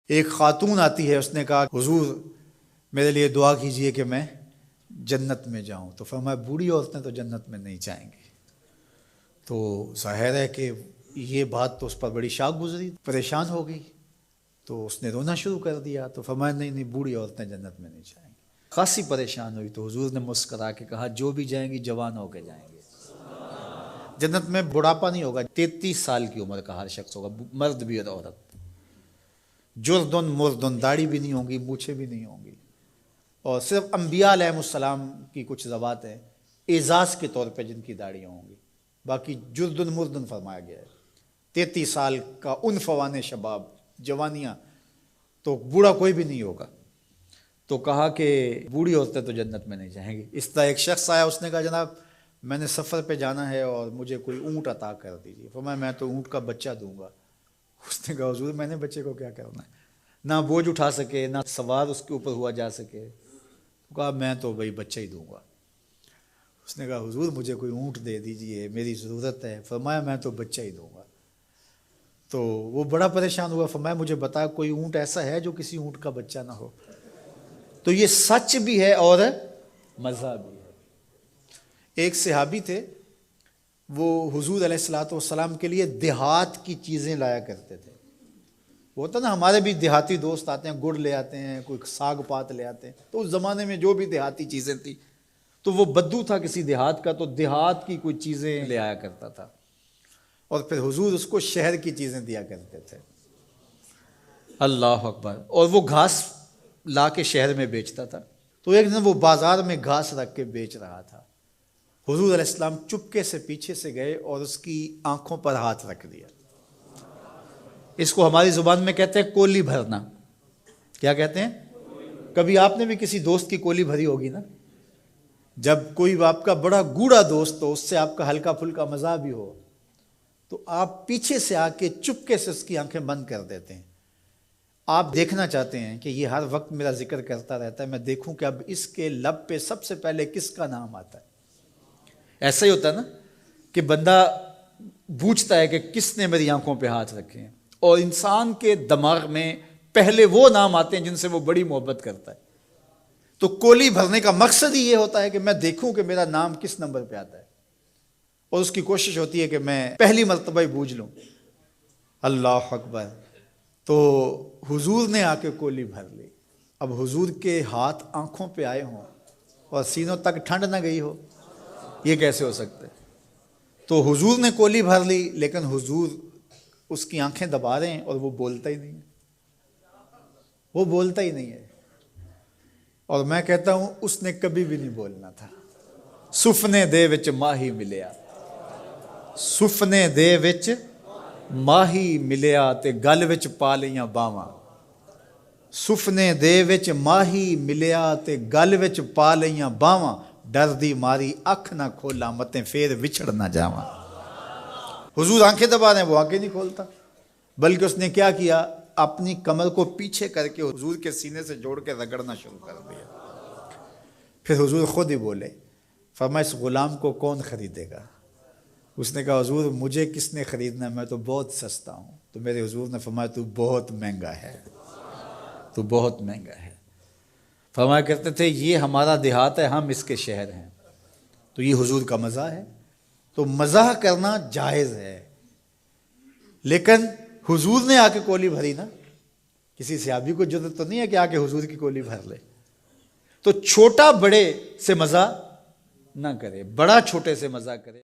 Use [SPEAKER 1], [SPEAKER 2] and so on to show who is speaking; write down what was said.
[SPEAKER 1] ایک خاتون آتی ہے، اس نے کہا حضور میرے لیے دعا کیجئے کہ میں جنت میں جاؤں. تو فرمایا بوڑھی عورتیں تو جنت میں نہیں جائیں گی. تو ظاہر ہے کہ یہ بات تو اس پر بڑی شاق گزری، پریشان ہو گئی، تو اس نے رونا شروع کر دیا. تو فرمایا نہیں بوڑھی عورتیں جنت میں نہیں جائیں گی. خاصی پریشان ہوئی تو حضور نے مسکرا کے کہا جو بھی جائیں گی جوان ہو کے جائیں گے. جنت میں بڑھاپا نہیں ہوگا. 33 سال کی عمر کا ہر شخص ہوگا، مرد بھی اور عورت. جردن مردن، داڑھی بھی نہیں ہوں گی، مونچھیں بھی نہیں ہوں گی. اور صرف انبیاء علیہ السلام کی کچھ ذوات ہیں اعزاز کے طور پہ جن کی داڑیاں ہوں گی، باقی جردن مردن فرمایا گیا ہے. 33 سال کا عنفوان شباب، جوانیاں، تو بوڑھا کوئی بھی نہیں ہوگا. تو کہا کہ بوڑھی عورتیں تو جنت میں نہیں جائیں گی. اس طرح ایک شخص آیا، اس نے کہا جناب میں نے سفر پہ جانا ہے اور مجھے کوئی اونٹ عطا کر دیجیے. فرمایا میں تو اونٹ کا بچہ دوں گا. اس نے کہا حضور میں نے بچے کو کیا کرنا ہے، نہ بوجھ اٹھا سکے نہ سوار اس کے اوپر ہوا جا سکے. کہا میں تو بھائی بچہ ہی دوں گا. اس نے کہا حضور مجھے کوئی اونٹ دے دیجیے، میری ضرورت ہے. فرمایا میں تو بچہ ہی دوں گا. تو وہ بڑا پریشان ہوا. فرمایا مجھے بتا کوئی اونٹ ایسا ہے جو کسی اونٹ کا بچہ نہ ہو. تو یہ سچ بھی ہے اور مزہ بھی ہے. ایک صحابی تھے، وہ حضور علیہ الصلوۃ والسلام کے لیے دیہات کی چیزیں لایا کرتے تھے. وہ ہوتا نا ہمارے بھی دیہاتی دوست آتے ہیں، گڑ لے آتے ہیں، کوئی ساگ پات لے آتے ہیں. تو اس زمانے میں جو بھی دیہاتی چیزیں تھیں، تو وہ بدو تھا کسی دیہات کا، تو دیہات کی کوئی چیزیں لے آیا کرتا تھا اور پھر حضور اس کو شہر کی چیزیں دیا کرتے تھے. اللہ اکبر. اور وہ گھاس لا کے شہر میں بیچتا تھا. تو ایک دن وہ بازار میں گھاس رکھ کے بیچ رہا تھا. حضور علیہ السلام چپکے سے پیچھے سے گئے اور اس کی آنکھوں پر ہاتھ رکھ دیا. اس کو ہماری زبان میں کہتے ہیں کولی بھرنا. کیا کہتے ہیں؟ کبھی آپ نے بھی کسی دوست کی کولی بھری ہوگی نا. جب کوئی آپ کا بڑا گوڑا دوست ہو، اس سے آپ کا ہلکا پھلکا مزاح بھی ہو، تو آپ پیچھے سے آ کے چپکے سے اس کی آنکھیں بند کر دیتے ہیں. آپ دیکھنا چاہتے ہیں کہ یہ ہر وقت میرا ذکر کرتا رہتا ہے، میں دیکھوں کہ اب اس کے لب پہ سب سے پہلے کس کا نام آتا ہے. ایسا ہی ہوتا ہے نا کہ بندہ پوچھتا ہے کہ کس نے میری آنکھوں پہ ہاتھ رکھے ہیں، اور انسان کے دماغ میں پہلے وہ نام آتے ہیں جن سے وہ بڑی محبت کرتا ہے. تو کولی بھرنے کا مقصد ہی یہ ہوتا ہے کہ میں دیکھوں کہ میرا نام کس نمبر پہ آتا ہے، اور اس کی کوشش ہوتی ہے کہ میں پہلی مرتبہ ہی بوجھ لوں. اللہ اکبر. تو حضور نے آ کے کولی بھر لی. اب حضور کے ہاتھ آنکھوں پہ آئے ہوں اور سینوں تک ٹھنڈ نہ گئی ہو، یہ کیسے ہو سکتا ہے؟ تو حضور نے کولی بھر لی، لیکن حضور اس کی آنکھیں دبا رہے ہیں اور وہ بولتا ہی نہیں ہے. وہ بولتا ہی نہیں ہے. اور میں کہتا ہوں اس نے کبھی بھی نہیں بولنا تھا. سفنے دے وچ ماہی ملیا، سفنے دے وچ ماہی ملیا تے گل وچ پا لیاں باواں. سفنے دے وچ ماہی ملیا تے گل وچ پا لیاں باواں. ڈر دی ماری اکھ نہ کھولا متیں پھر وچھڑ نہ جاواں. حضور آنکھیں دبا رہے ہیں، وہ آنکھیں نہیں کھولتا، بلکہ اس نے کیا کیا، اپنی کمر کو پیچھے کر کے حضور کے سینے سے جوڑ کے رگڑنا شروع کر دیا. پھر حضور خود ہی بولے. فرمایا اس غلام کو کون خریدے گا؟ اس نے کہا حضور مجھے کس نے خریدنا ہے، میں تو بہت سستا ہوں. تو میرے حضور نے فرمایا تو بہت مہنگا ہے، تو بہت مہنگا ہے. فرمایا کرتے تھے یہ ہمارا دیہات ہے، ہم اس کے شہر ہیں. تو یہ حضور کا مزاح ہے. تو مزاح کرنا جائز ہے، لیکن حضور نے آ کے کولی بھری نا. کسی صحابی کو جرأت تو نہیں ہے کہ آ کے حضور کی کولی بھر لے. تو چھوٹا بڑے سے مزاح نہ کرے، بڑا چھوٹے سے مزاح کرے.